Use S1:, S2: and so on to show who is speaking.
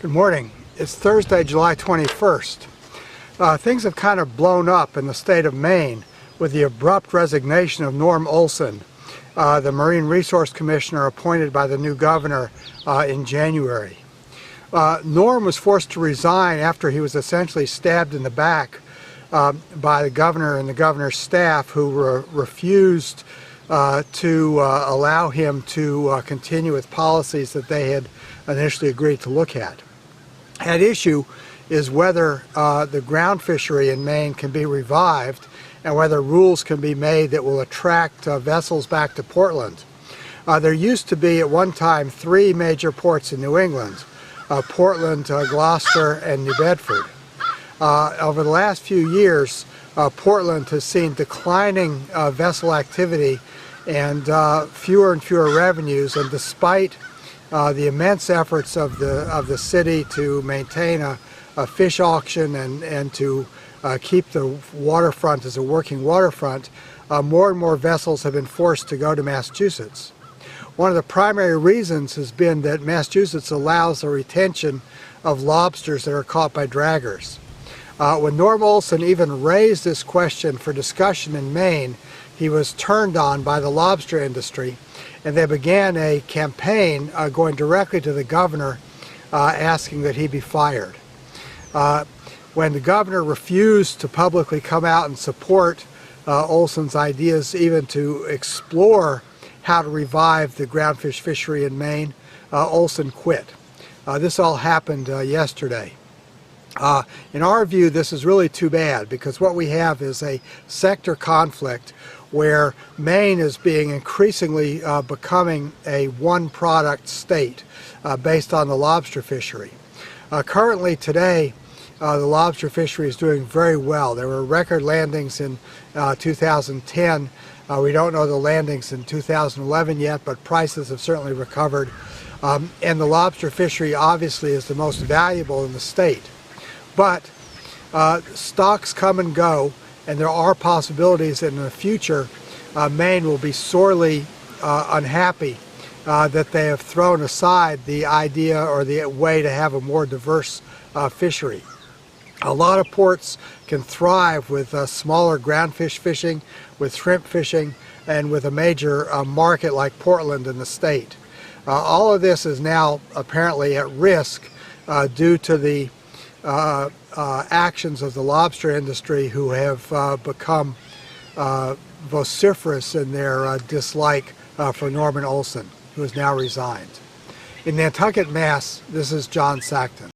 S1: Good morning. It's Thursday, July 21st. Things have kind of blown up in the state of Maine with the abrupt resignation of Norm Olsen, the Marine Resource Commissioner appointed by the new governor in January. Norm was forced to resign after he was essentially stabbed in the back by the governor and the governor's staff, who refused to allow him to continue with policies that they had initially agreed to look at. At issue is whether the ground fishery in Maine can be revived and whether rules can be made that will attract vessels back to Portland. There used to be at one time 3 major ports in New England, Portland, Gloucester, and New Bedford. Over the last few years, Portland has seen declining vessel activity and fewer revenues, and despite the immense efforts of the city to maintain a fish auction and to keep the waterfront as a working waterfront, more and more vessels have been forced to go to Massachusetts. One of the primary reasons has been that Massachusetts allows the retention of lobsters that are caught by draggers. When Norm Olsen even raised this question for discussion in Maine, he was turned on by the lobster industry, and they began a campaign going directly to the governor asking that he be fired. When the governor refused to publicly come out and support Olsen's ideas, even to explore how to revive the groundfish fishery in Maine, Olsen quit. This all happened yesterday. In our view, this is really too bad, because what we have is a sector conflict where Maine is being increasingly becoming a one-product state based on the lobster fishery. Currently today, the lobster fishery is doing very well. There were record landings in 2010. We don't know the landings in 2011 yet, but prices have certainly recovered. And the lobster fishery obviously is the most valuable in the state. But stocks come and go, and there are possibilities that in the future Maine will be sorely unhappy that they have thrown aside the idea or the way to have a more diverse fishery. A lot of ports can thrive with smaller groundfish fishing, with shrimp fishing, and with a major market like Portland in the state. All of this is now apparently at risk due to the actions of the lobster industry, who have become vociferous in their dislike for Norman Olsen, who has now resigned. In Nantucket, Mass., this is John Sackton.